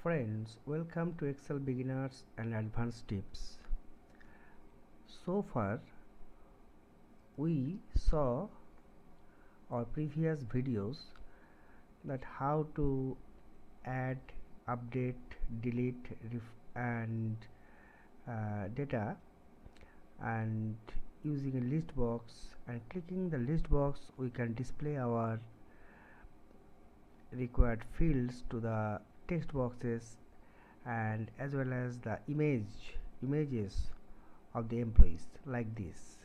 Friends, welcome to Excel Beginners and Advanced Tips. So far, we saw our previous videos that how to add, update, delete, and data, and using a list box, and clicking the list box we can display our required fields to the text boxes and as well as the images of the employees like this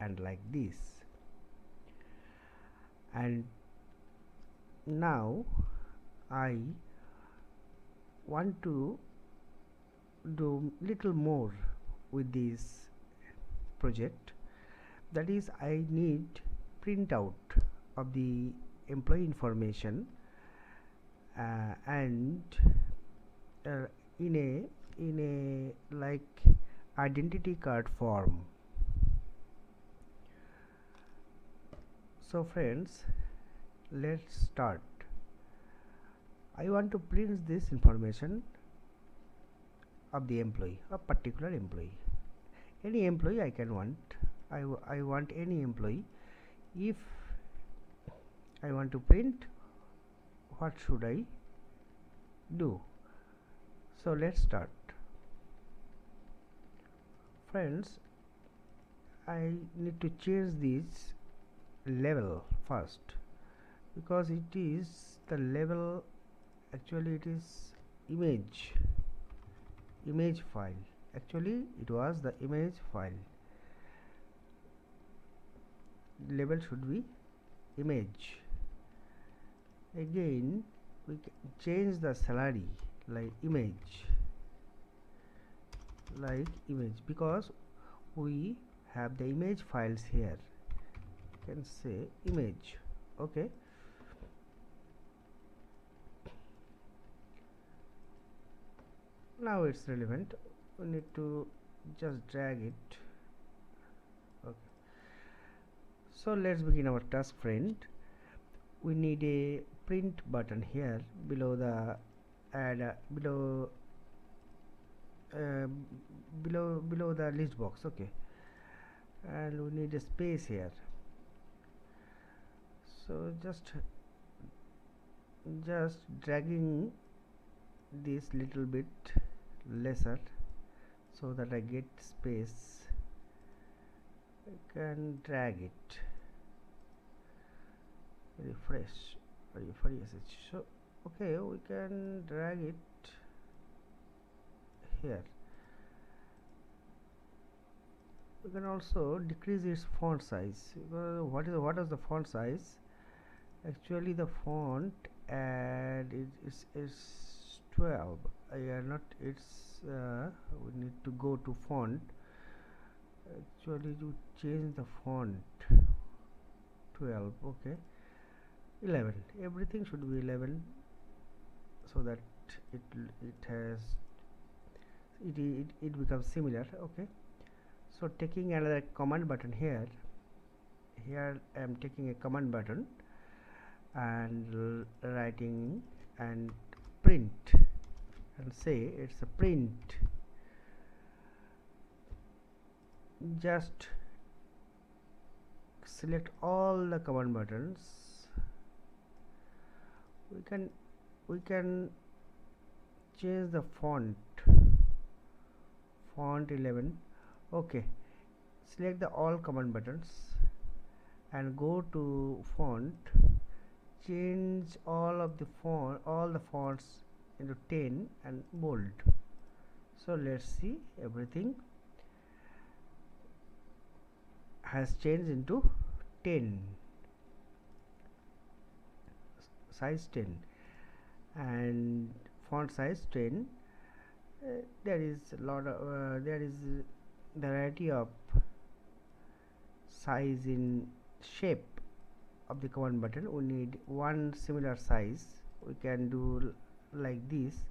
and like this. And now I want to do little more with this project, that is I need printout of the employee information and in a like identity card form. So friends, let's start. I want to print this information of the employee, a particular employee, any employee I can want. I want any employee. If I want to print, what should I do? So let's start. Friends, I need to change this level first, because it is the level, actually it is image file. Actually it was the image file. Label should be image. Again we can change the salary like image, because we have the image files here. You can say image. Okay, now it's relevant. We need to just drag it. Okay, so let's begin our task, friend. We need a print button here below the below the list box. Okay, and we need a space here, so just dragging this little bit lesser so that I get space. I can drag it, refresh. So okay, we can drag it here. We can also decrease its font size, because what is the font size? Actually the font and is 12. Not it's we need to go to font. Actually to change the font 12. Okay, 11. Everything should be 11, so that it becomes similar. Okay, so taking another command button here I am taking a command button and writing and print, and say it's a print. Just select all the command buttons. We can change the font 11. Okay, select the all command buttons and go to font, change all the fonts into 10 and bold. So let's see, everything has changed into 10, size 10 and font size 10. There is a lot of there is variety of size in shape of the command button. We need one similar size. We can do like this.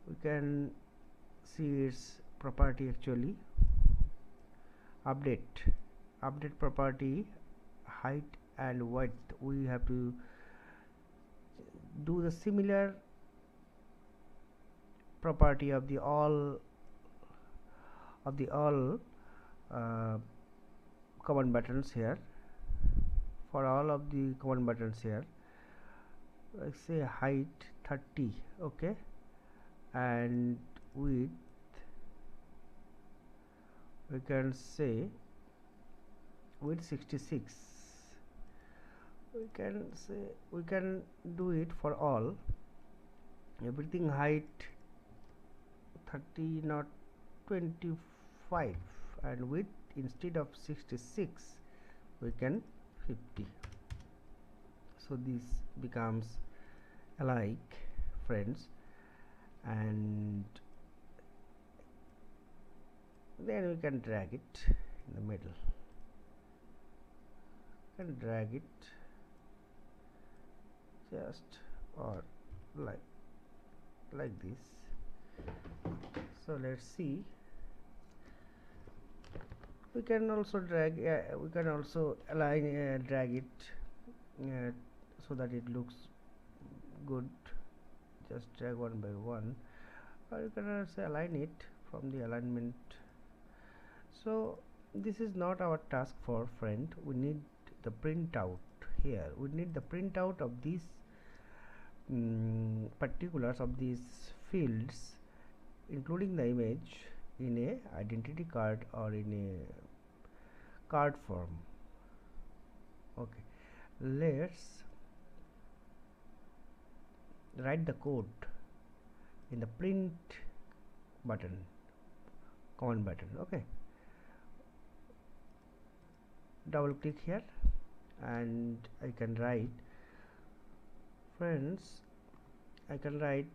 We can see its property. Actually update property, height and width. We have to do the similar property of the all uh, command buttons here. For all of the command buttons here, let's say height 30, okay, and width we can say width 66. We can do it for all, everything height 30 not 25, and width instead of 66 we can 50. So this becomes alike, friends, and then we can drag it in the middle and drag it just or like this. So let's see, we can also drag we can also align drag it so that it looks good. Just drag one by one, or you can also align it from the alignment. So this is not our task for friend. We need the printout here. We need the printout of these particulars of these fields, including the image, in a identity card or in a card form. Okay, let's write the code in the print button, command button. Okay, double click here and I can write, friends, I can write,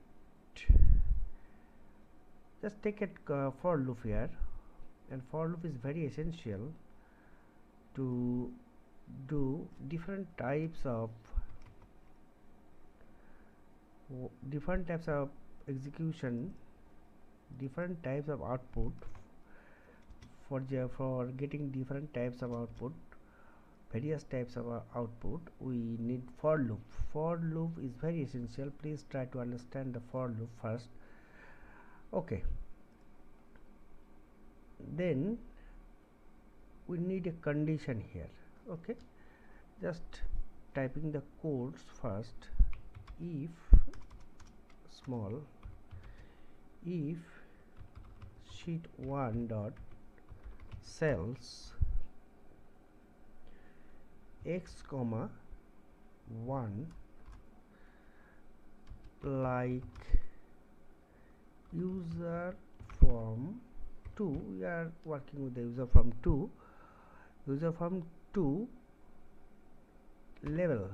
just take a for loop here, and for loop is very essential to do different types of execution, different types of output. For getting different types of output, various types of output, we need for loop. For loop is very essential. Please try to understand the for loop first. Okay, then we need a condition here. Okay, just typing the codes first. If small, if sheet 1 dot cells x comma 1 like user from 2, we are working with the user from 2, user from 2 level.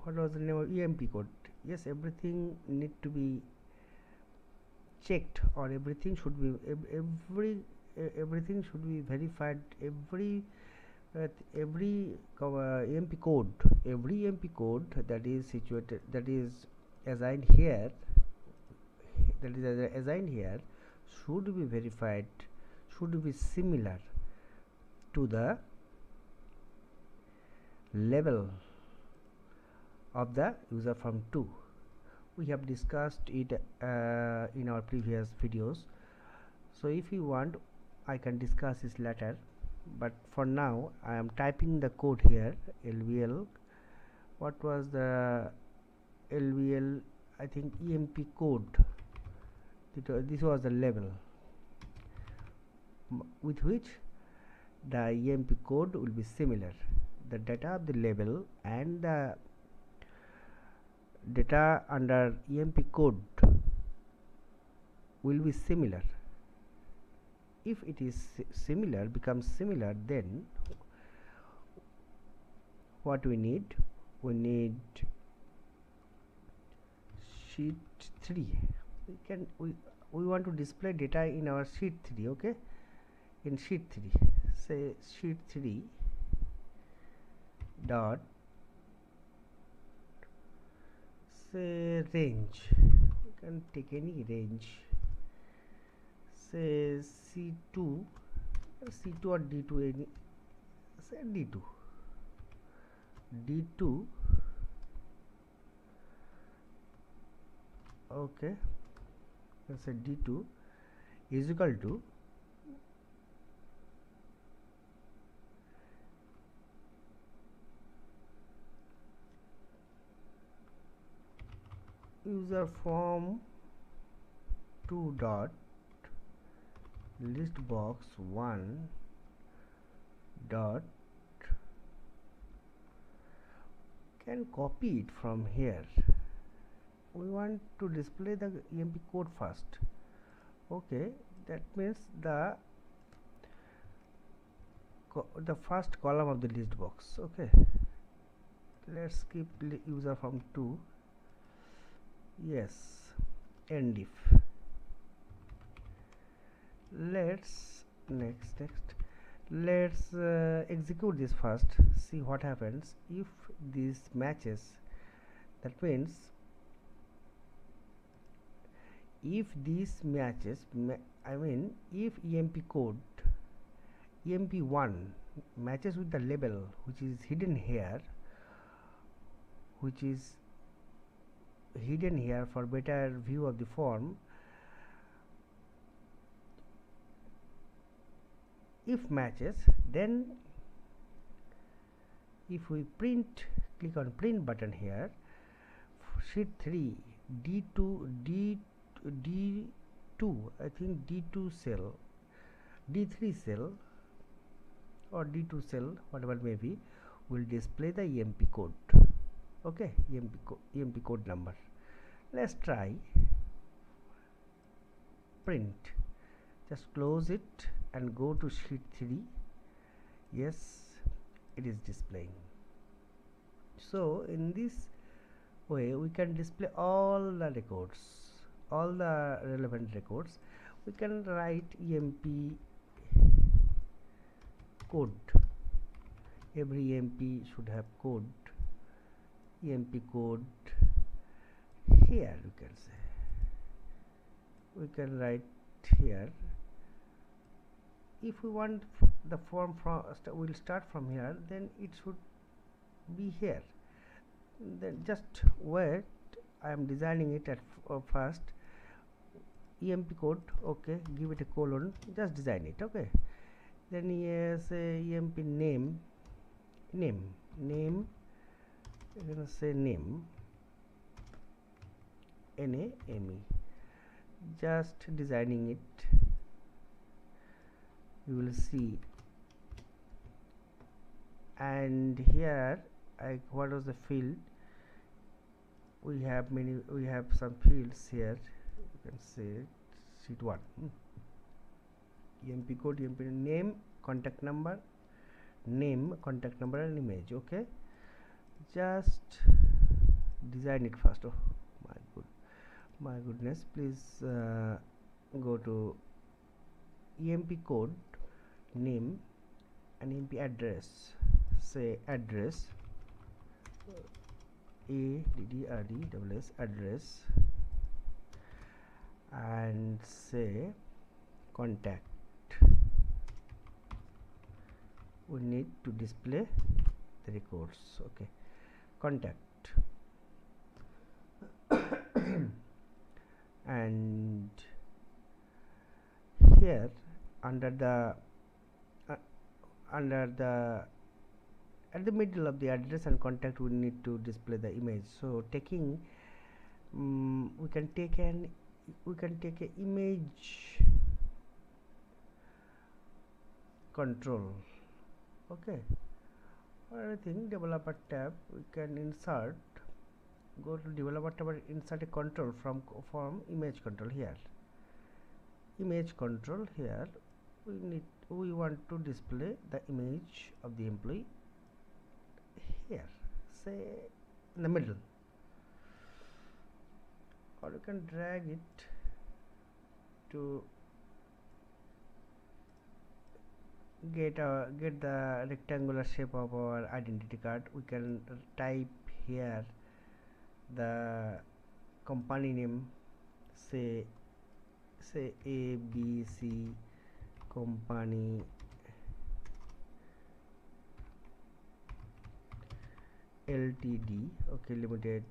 What was the name of EMP code? Yes, everything need to be checked, or everything should be everything should be verified. Every EMP code, every EMP code that is situated, that is assigned here, should be verified, should be similar to the level of the user from 2. We have discussed it in our previous videos, so if you want I can discuss this later, but for now I am typing the code here. LVL, what was the LVL? I think EMP code. This was the level with which the EMP code will be similar. The data of the level and the data under EMP code will be similar. If it is similar, becomes similar, then what we need? We need sheet 3. We want to display data in our sheet 3. Okay, in sheet 3, say sheet 3 dot say range. We can take any range, say C2 or D2, any, say D2 Okay, let's say d2 is equal to user form 2 dot list box 1 dot, can copy it from here. We want to display the EMP code first. Okay, that means the first column of the list box. Okay, let's keep user from 2. Yes, end if. Let's next let's execute this first, see what happens. If this matches, that means if this matches, I mean if EMP code EMP1 matches with the label which is hidden here, for better view of the form. If matches, then if we print, click on print button here, sheet 3 D2 I think D2 cell, D3 cell or D2 cell, whatever may be, will display the EMP code. Okay, EMP code number. Let's try print. Just close it and go to sheet 3. Yes, it is displaying. So in this way we can display all the records, all the relevant records. We can write EMP code. Every EMP should have code. EMP code here, you can say. We can write here. If we want the form from we'll start from here, then it should be here. Then just wait, I am designing it at first. EMP code, okay, give it a colon, just design it. Okay, then yes, EMP name, you're gonna say name, NAME, just designing it. You will see, and here what was the field? We have some fields here. You can say sheet 1, EMP code, EMP name, contact number, and image. Okay, just design it first. Oh my goodness, please go to EMP code, name, and EMP address. Say address, ADDRESS, address, and say contact. We need to display the records. Okay, contact. And here under the at the middle of the address and contact, we need to display the image. So taking we can take a image control. Okay, or I think developer tab, we can insert, go to developer tab, insert a control from image control. Here image control, here we want to display the image of the employee here, say in the middle, or you can drag it to get the rectangular shape of our identity card. We can type here the company name, say ABC company Ltd, okay, limited,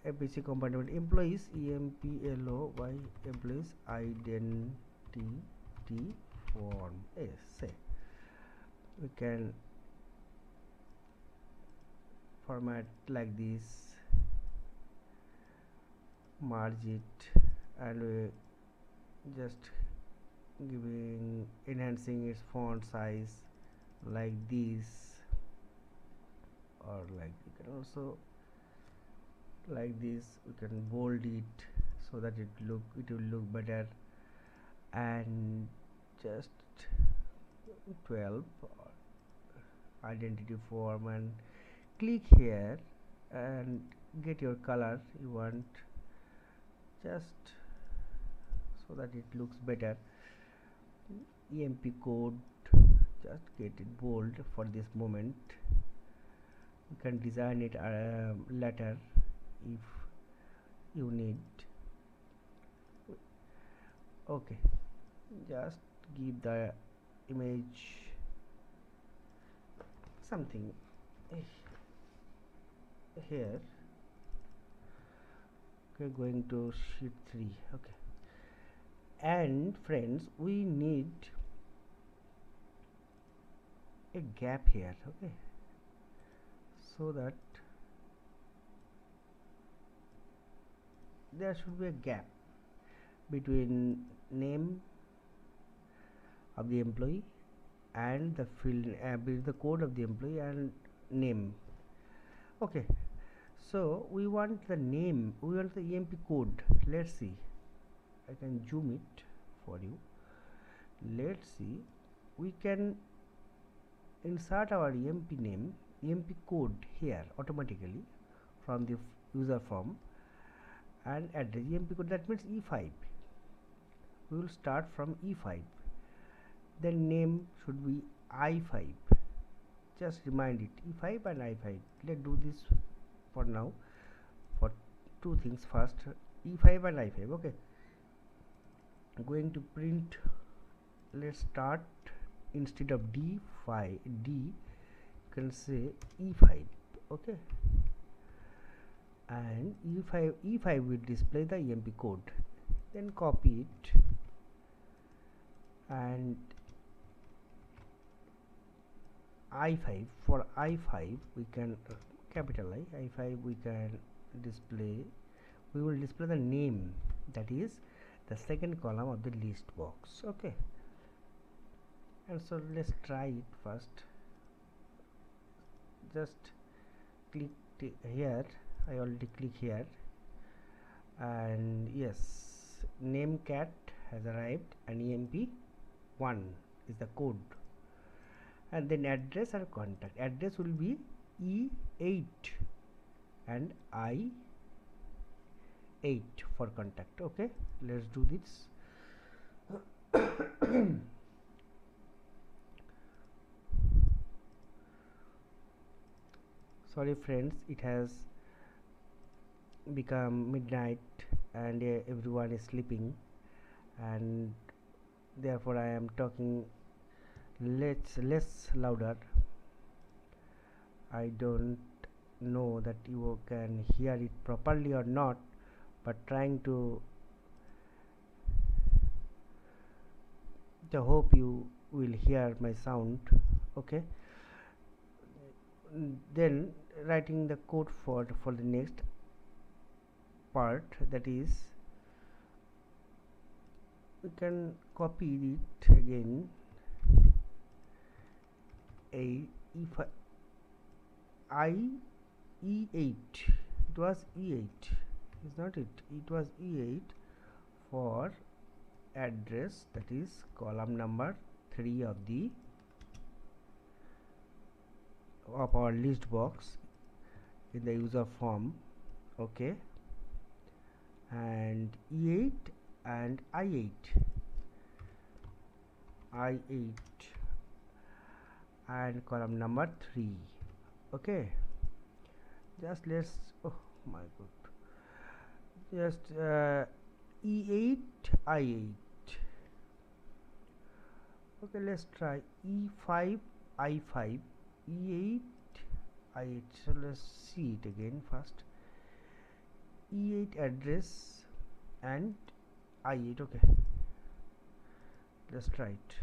APC compatible employees EMPLOY employees identity form. Yes, say we can format like this, merge it, and we just enhancing its font size like this, or like you can also like this, we can bold it so that it will look better, and just 12 identity form, and click here and get your color you want, just so that it looks better. EMP code, just get it bold for this moment. You can design it later if you need. Okay, just give the image something here. Okay, going to sheet 3. Okay, and friends, we need a gap here. Okay, so that there should be a gap between name of the employee and the field, between the code of the employee and name. Okay, so we want the name, we want the EMP code. Let's see, I can zoom it for you. Let's see, we can insert our EMP name, EMP code here automatically from the user form, and address EMP code, that means E5. We will start from E5, then name should be I5. Just remind it, E5 and I5. Let's do this for now for two things. First, E5 and I5. Okay, I'm going to print, let's start, instead of D5, you can say E5. Okay, and E5 will display the EMP code. Then copy it, and I5, for I5 we can capital I5 we can display, we will display the name, that is the second column of the list box. Okay, and so let's try it first. Just click here, I already click here, and yes, name cat has arrived, and EMP1 is the code. And then address or contact, address will be E8 and I8 for contact. Okay, let's do this. Sorry friends, it has become midnight and everyone is sleeping, and therefore I am talking less louder. I don't know that you can hear it properly or not, but trying to hope you will hear my sound. Okay, then writing the code for the next part, that is we can copy it again. E8, it was E8, is not it? It was E8 for address, that is column number 3 of our list box in the user form. Okay, and E8 and I8 and column number 3. Okay, just let's, oh my god, just E8 I8. Okay, let's try E5 I5, E8 I8. So let's see it again first. E8 address and I8. Okay, let's try it.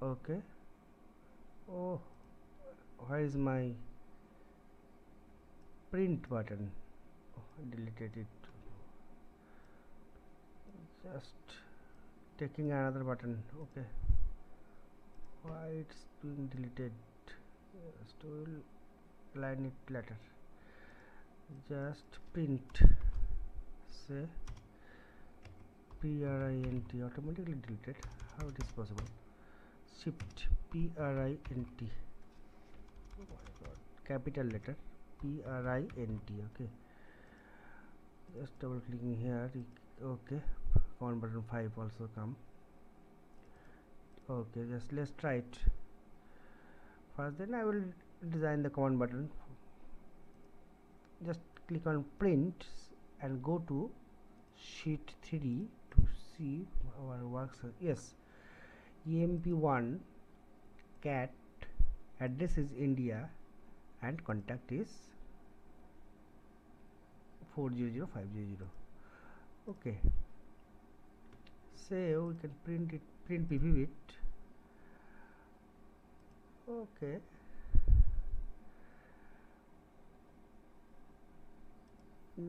Okay. Oh, where is my print button? Oh, I deleted it. Just taking another button. Okay, why it's being deleted? Just will line it later. Just print, say print, automatically deleted. How it is possible? Shift print. Oh my god, capital letter print. Okay, just double clicking here. Okay, command button 5 also come. Okay, just let's try it first, then I will design the command button. Just click on print and go to sheet 3 to see our works. Yes, EMP1 cat, address is India and contact is 400500. Okay, say we can print it, print PV bit. Okay,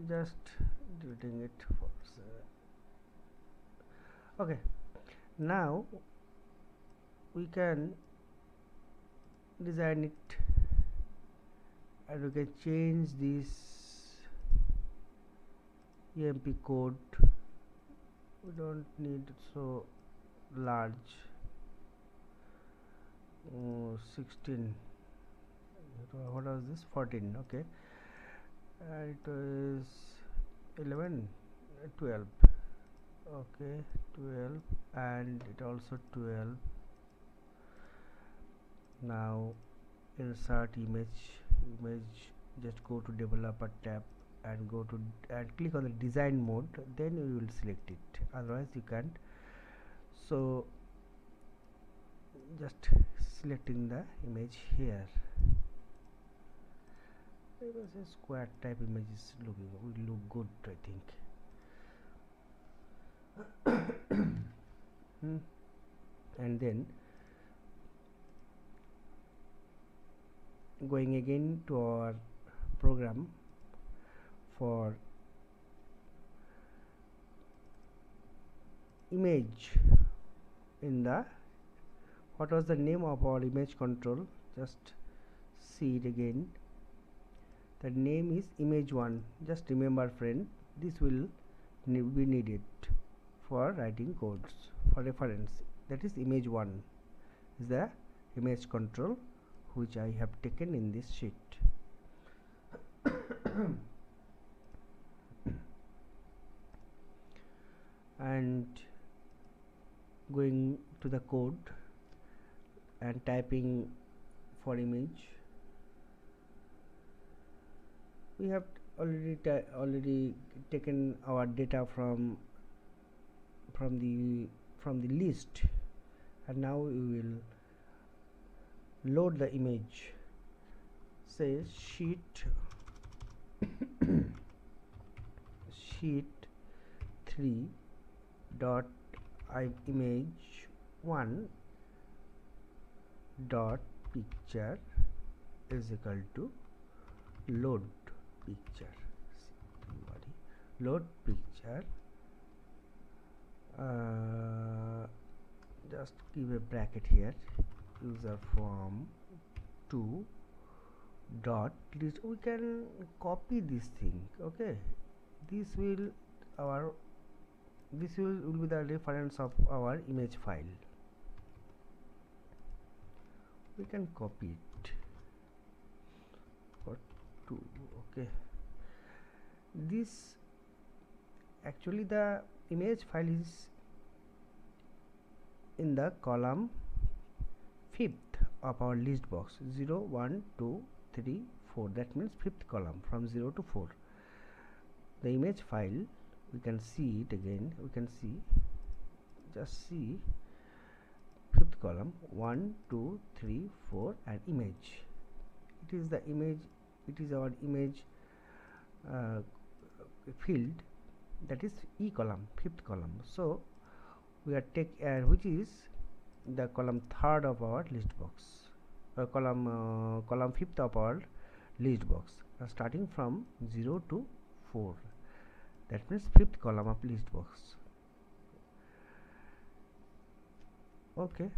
just deleting it for okay. Now we can design it and we can change this EMP code. We don't need so large. 16. What was this? 14. Okay, it was 11, 12. Okay, 12 and it also 12. Now insert image, just go to developer tab and go to and click on the design mode, then you will select it, otherwise you can't. So just selecting the image here. It was a square type image is looking, will look good, I think. And then going again to our program for image in the, what was the name of our image control? Just see it again. The name is image1. Just remember, friend, this will be needed for writing codes for reference. That is image1 is the image control which I have taken in this sheet. And going to the code and typing for image, we have already taken our data from the list, and now we will load the image. Say sheet sheet 3 dot image 1 dot picture is equal to load picture. Load picture, just give a bracket here, user from 2 dot list. We can copy this thing. Okay, this will be the reference of our image file. We can copy it for 2. Okay, this actually the image file is in the column 5th of our list box, 0 1 2 3 4. That means 5th column from 0 to 4. The image file, we can see it again. We can see, just see 5th column, 1 2 3 4 and image. it is the image, it is our image uh, field, that is E column, fifth column. So we are which is the column third of our list box, column fifth of our list box, starting from 0 to 4. That means fifth column of list box. Okay,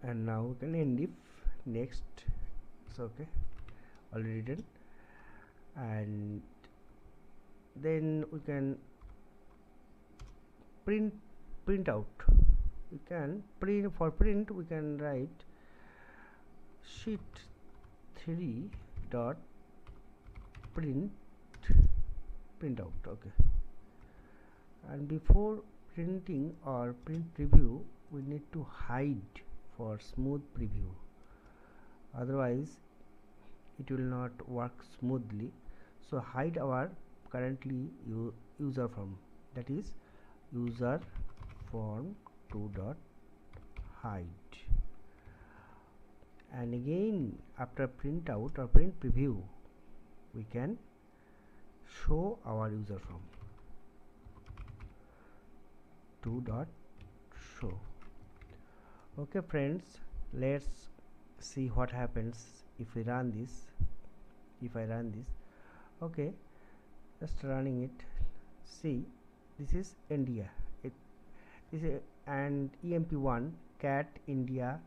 and now we can end if next. So okay, already done. And then we can print out. We can print, for print we can write sheet 3 dot print out. Okay, and before printing or print preview, we need to hide for smooth preview, otherwise it will not work smoothly. So hide our currently user form, that is user form 2 dot hide. And again, after print out or print preview, we can show our user form 2 dot show. Okay friends, let's see what happens if we run this. If I run this, okay, just running it. See, this is India, this is and EMP1 cat India,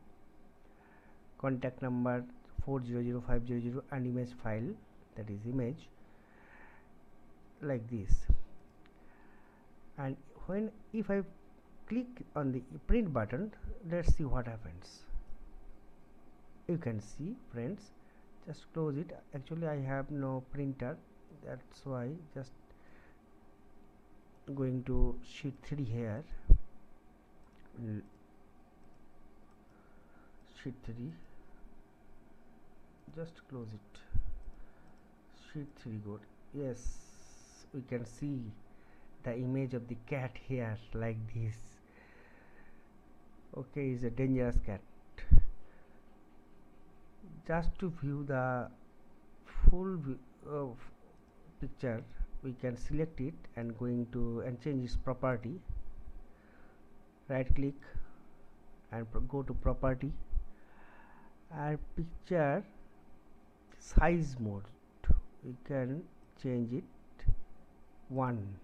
contact number 400500 and image file, that is image, like this. And if I click on the print button, let's see what happens. You can see friends, just close it. Actually I have no printer, that's why just going to sheet 3 here, sheet 3, just close it, sheet 3 good. Yes, we can see the image of the cat here like this. Okay, is a dangerous cat. Just to view the full picture, we can select it and going to and change its property. Right click and go to property and picture size mode. We can change it 1.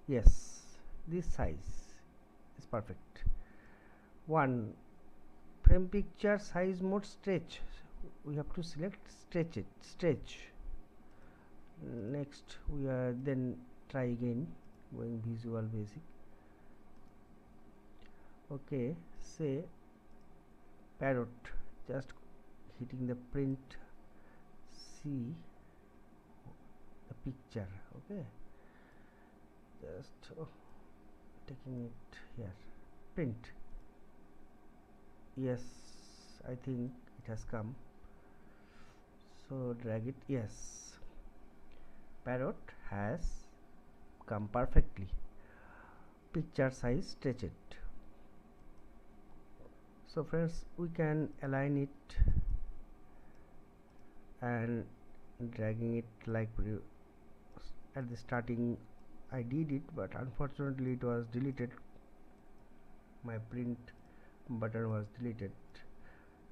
Yes, this size is perfect. 1. Frame picture size mode stretch. We have to select stretch. Next we are then try again, going visual basic. Okay, say parrot, just hitting the print, see the picture. Okay, just taking it here, print. Yes, I think it has come, so drag it. Yes, parrot has come perfectly. Picture size stretched. So friends, we can align it and dragging it like at the starting I did it, but unfortunately it was deleted. My print button was deleted.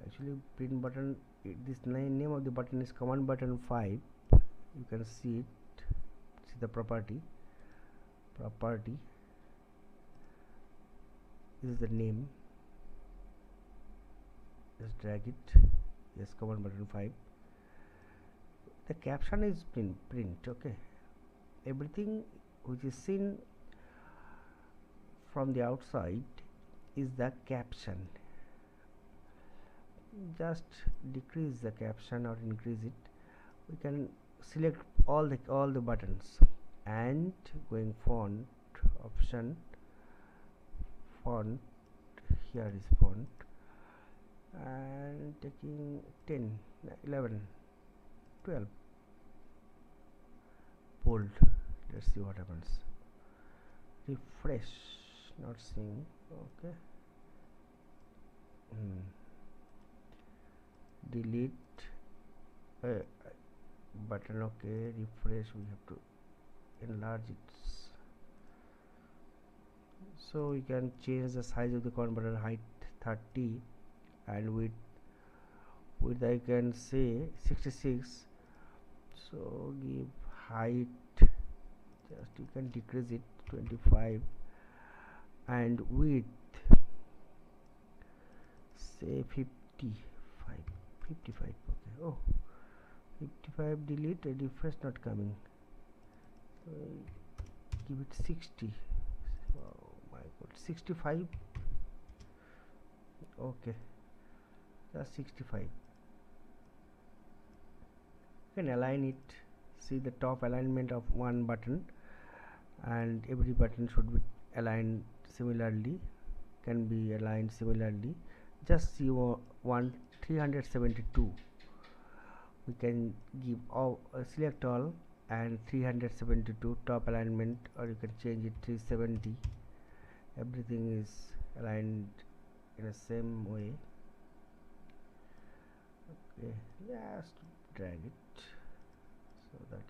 Actually print button, this name of the button is command button 5. You can see it, see the property, this is the name. Just drag it. Yes, command button 5. The caption is print. Okay, everything which is seen from the outside is the caption. Just decrease the caption or increase it. We can select all the buttons and going font option, font, here is font, and taking 10, 11, 12, bold. Let's see what happens. Refresh, not seeing. Okay, delete button. Okay, refresh. We have to enlarge it, so we can change the size of the command button, height 30 and width I can say 66. So give height, just you can decrease it 25, and width say 55. Okay, oh, 55, delete, refresh, not coming. Give it 60. Oh my god, 65. Okay, just 65. You can align it. See the top alignment of one button, and every button should be aligned similarly, can be aligned similarly. Just see one 372. We can give all select all and 372 top alignment, or you can change it 370. Everything is aligned in the same way. Okay, just drag it so that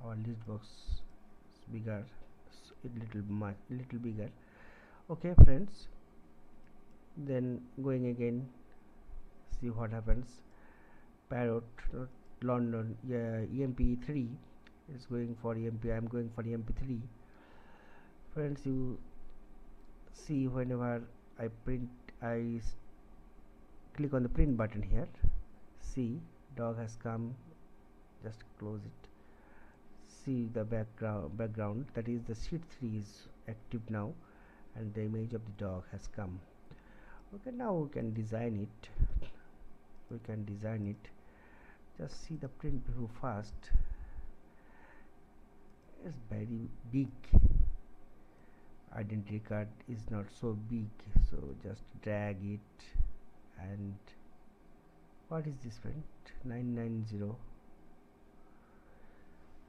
our list box is bigger, so little bigger. Okay friends, then going again, see what happens. Parrot, London, yeah, EMP3 is going for EMP. I am going for EMP3. Friends, you see whenever I print, I click on the print button here. See, dog has come. Just close it. See the background, that is the sheet 3 is active now, and the image of the dog has come. Okay, now we can design it. Just see the print view first. It's very big. Identity card is not so big, so just drag it. And what is this, friend? 990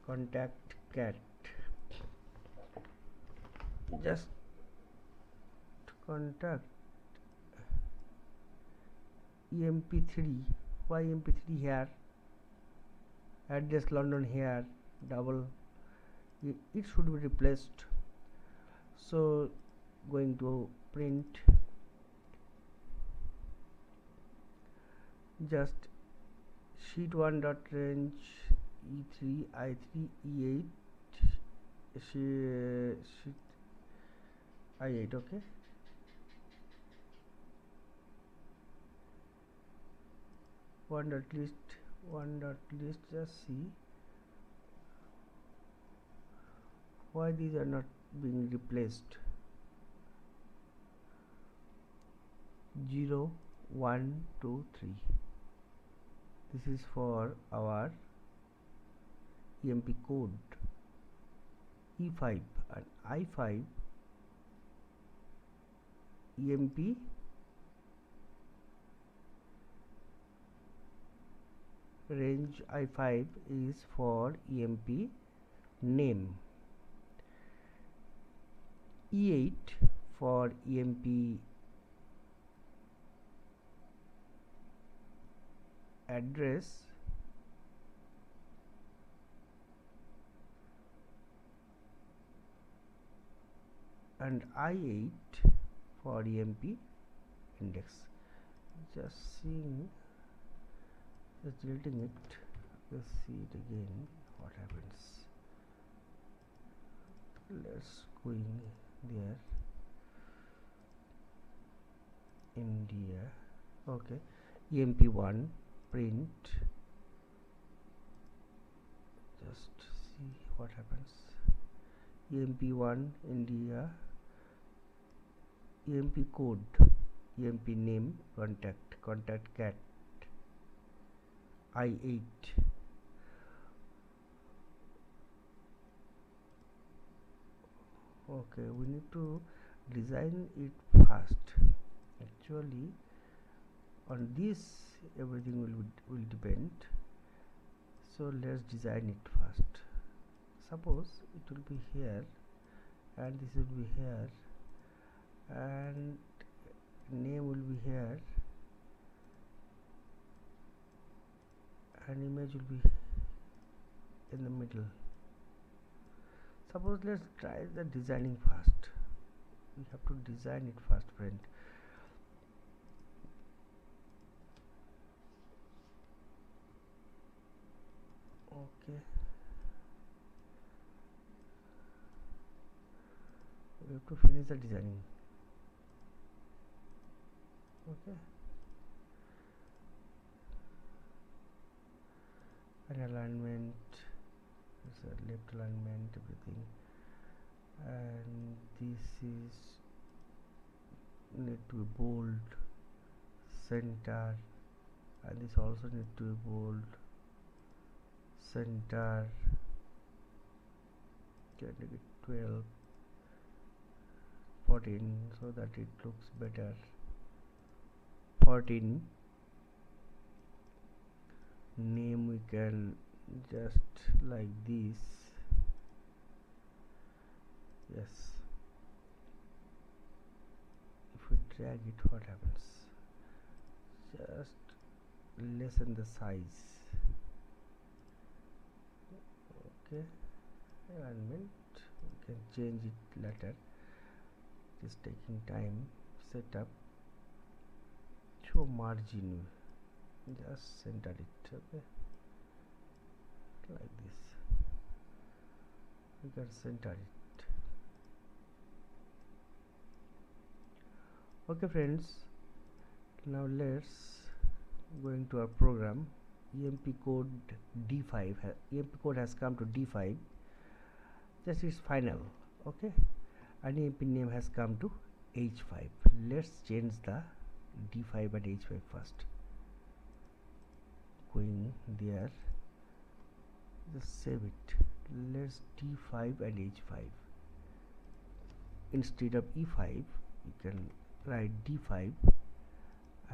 contact cat. Just contact EMP3. Why EMP3 here? Address London here, double. It should be replaced. So going to print, just sheet 1 dot range E3 I3 E8 sheet I8. okay, one dot list. Just see why these are not being replaced. 0 1 2 3. This is for our EMP code. E5 and I5 EMP range. I5 is for EMP name. E8 for EMP address, and I8 for EMP index. Just seeing, just deleting it. Let's see it again. What happens? Let's go in there. India. Okay. EMP1 print. Just see what happens. EMP1 India. EMP code. EMP name contact cat. I8. Okay, we need to design it fast. Actually, on this everything will depend. So let's design it first. Suppose it will be here, and this will be here, and name will be here, and image will be in the middle. Suppose let's try the designing first. We have to design it first, friend. Okay, we have to finish the designing. Okay, and alignment, it's a left alignment, everything, and this is need to be bold, center, and this also need to be bold, center. Can make it 12, 14 so that it looks better. 14. Name we can just like this. Yes, if we drag it, what happens? Just lessen the size. Okay, alignment we can change it later, it is taking time. Setup, show margin, just center it. Okay, like this we can center it. Okay friends, now let's go into our program. EMP code D5, EMP code has come to D5, just is final. Okay, and EMP name has come to H5. Let's change the D5 and H5 first. Going there, just save it. Let's D5 and H5. Instead of E5, you can write D5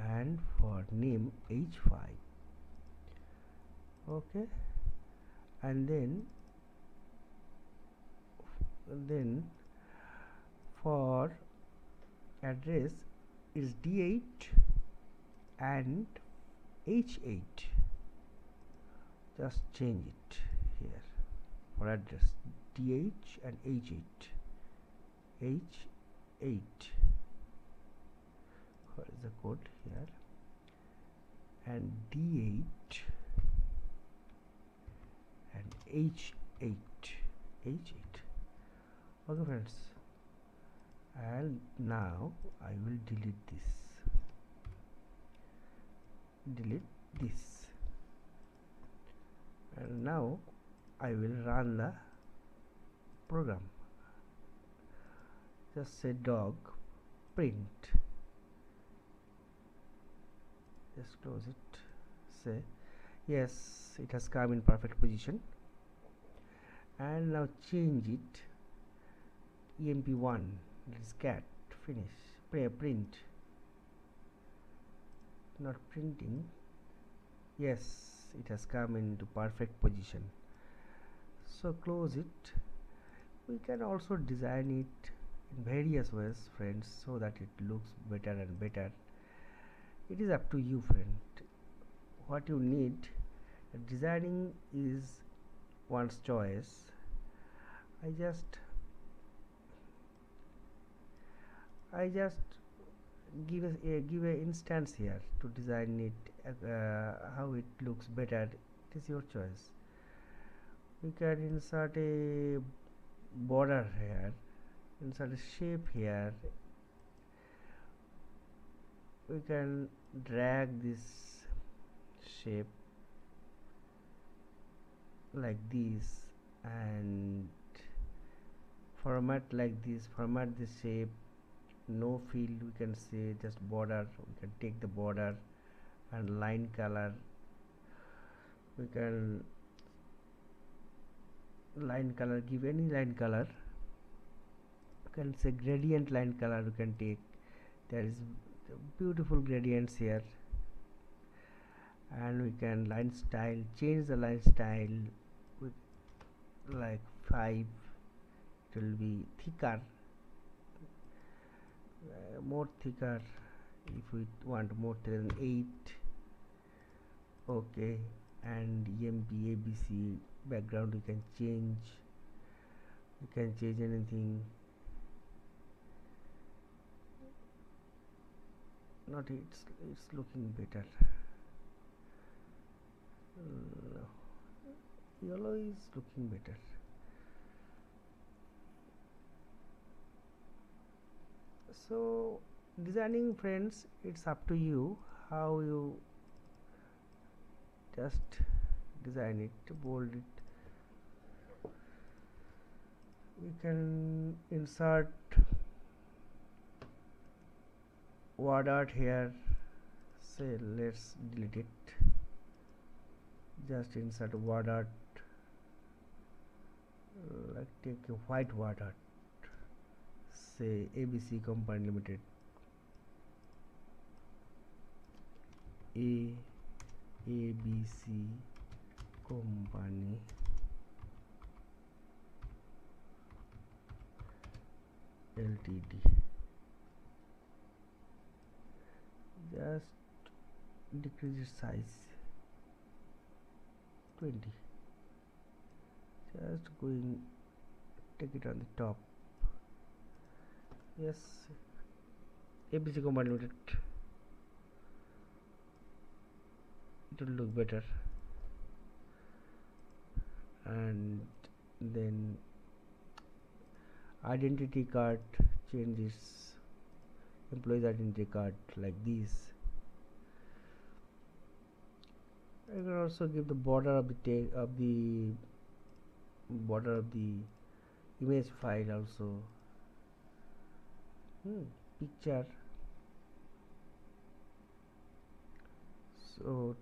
and for name H5. Okay, and then for address is D8 and H8. Just change it here for address DH and H8. H8. What is the code here? And D8 and H8. Okay friends, and now I will delete this, and now I will run the program. Just say dog print, just close it, say yes, it has come in perfect position. And now change it EMP1, let's cat finish, print, not printing. Yes, it has come into perfect position. So close it. We can also design it in various ways, friends, so that it looks better and better. It is up to you, friend. What you need, designing is one's choice. I just give a instance here to design it, how it looks better. It is your choice. We can insert a border here, insert a shape here. We can drag this shape like this and format like this, format this shape. No field, we can say just border. We can take the border and line color. We can line color, give any line color. You can say gradient line color. You can take, there is beautiful gradients here. And we can line style, change the line style with like 5, it will be thicker, more thicker if we want more than 8. Okay, and EMP ABC background you can change. You can change anything. Not it's looking better. No. Yellow is looking better. So designing, friends, it's up to you how you just design it, bold it. We can insert word art here. Say let's delete it. Just insert word art, like take a white word art, say ABC Company Limited, ABC Company Ltd. Just decrease its size 20. Just going, take it on the top. Yes, ABC Company Limited. It will look better. And then identity card changes, employees identity card, like this. I can also give the border of the border of the image file also. Picture. So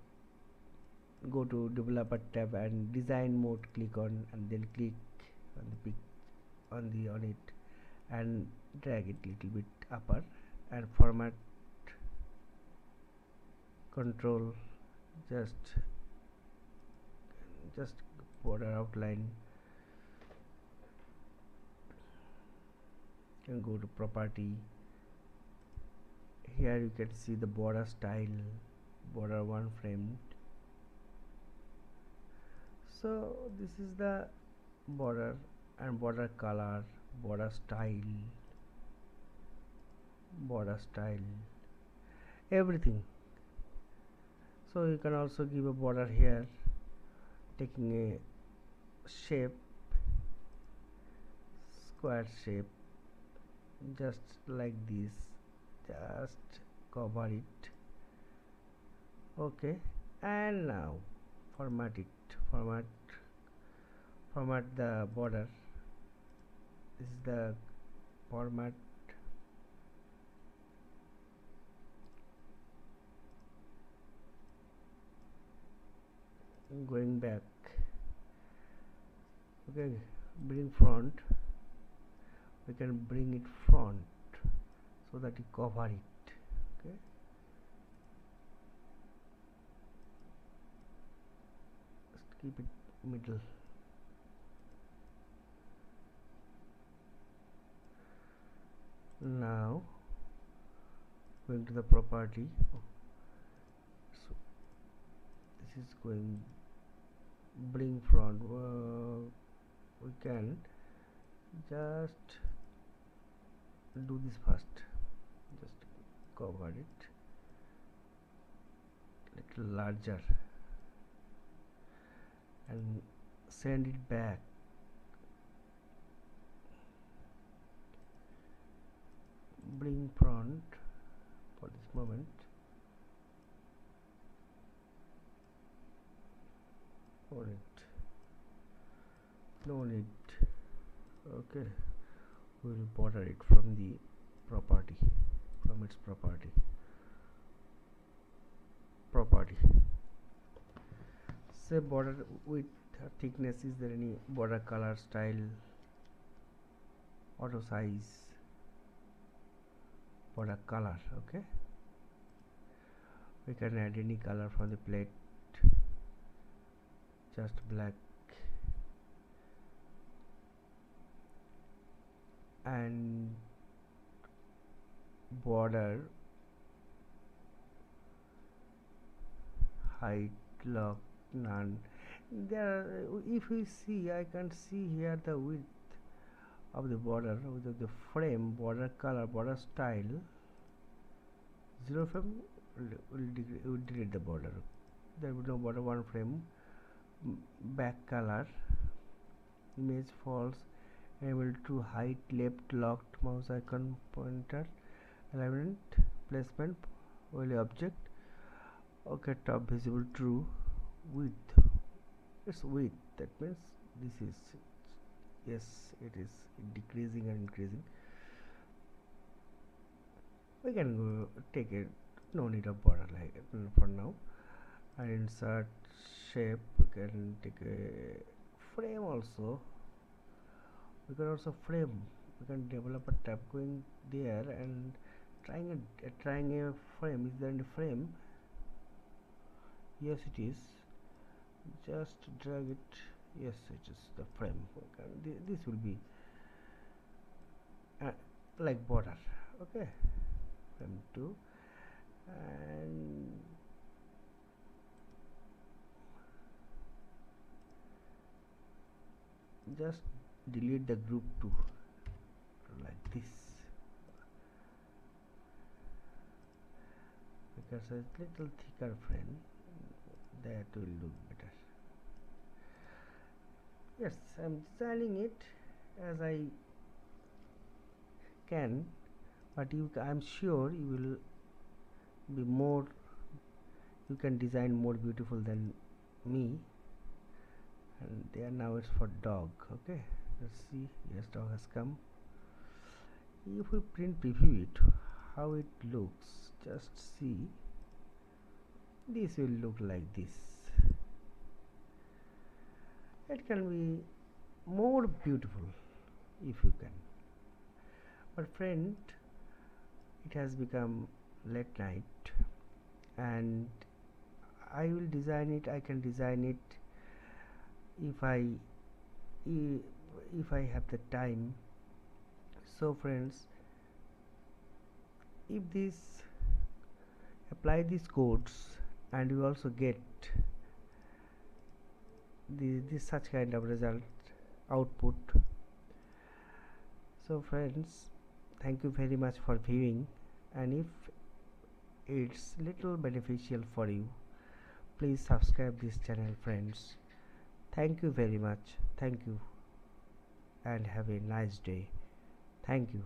go to developer tab and design mode, click on, and then click on it and drag it little bit upper, and format control, just border outline, and go to property. Here you can see the border style, border one framed. So this is the border and border color, border style, everything. So you can also give a border here, taking a shape, square shape, just like this, just cover it. Okay, and now format it, format the border. This is the format. Going back, okay, bring front. We can bring it front so that you cover it. Okay, just keep it middle. Now going to the property. So this is going bring front. We can just do this first, just cover it little larger and send it back. Bring front for this moment. No need. Okay, we will border it from the property, from its property. Say border width, thickness. Is there any border color, style, auto size, border color? Okay, we can add any color from the plate, just black, and border height lock none. There, if we see, I can see here the width of the border, with the frame, border color, border style. Zero frame will delete the border. There will be no border. One frame, back color, image false, able to hide left locked mouse icon pointer, alignment, placement, only object. Okay, top visible true, width. It's width. That means this is, yes, it is decreasing and increasing. We can go take it. No need of border like for now. And insert shape. We can take a frame also. We can also frame. We can develop a tab going there and trying a frame. Is there any frame? Yes, it is. Just drag it. Yes, it is the frame. This will be like border. Okay, frame 2, and just delete the group 2 like this, because a little thicker frame, that will look better. Yes, I'm designing it as I can, but I'm sure you will be more, you can design more beautiful than me. And there, now it's for dog. Okay, let's see. Yes, dog has come. If we preview it, how it looks, just see. This will look like this. It can be more beautiful if you can, but friend, it has become late night and I will design it. I can design it if I have the time. So friends, if this apply these codes and you also get this such kind of result output. So friends, thank you very much for viewing, and if it's little beneficial for you, please subscribe this channel friends. Thank you very much. Thank you and have a nice day. Thank you.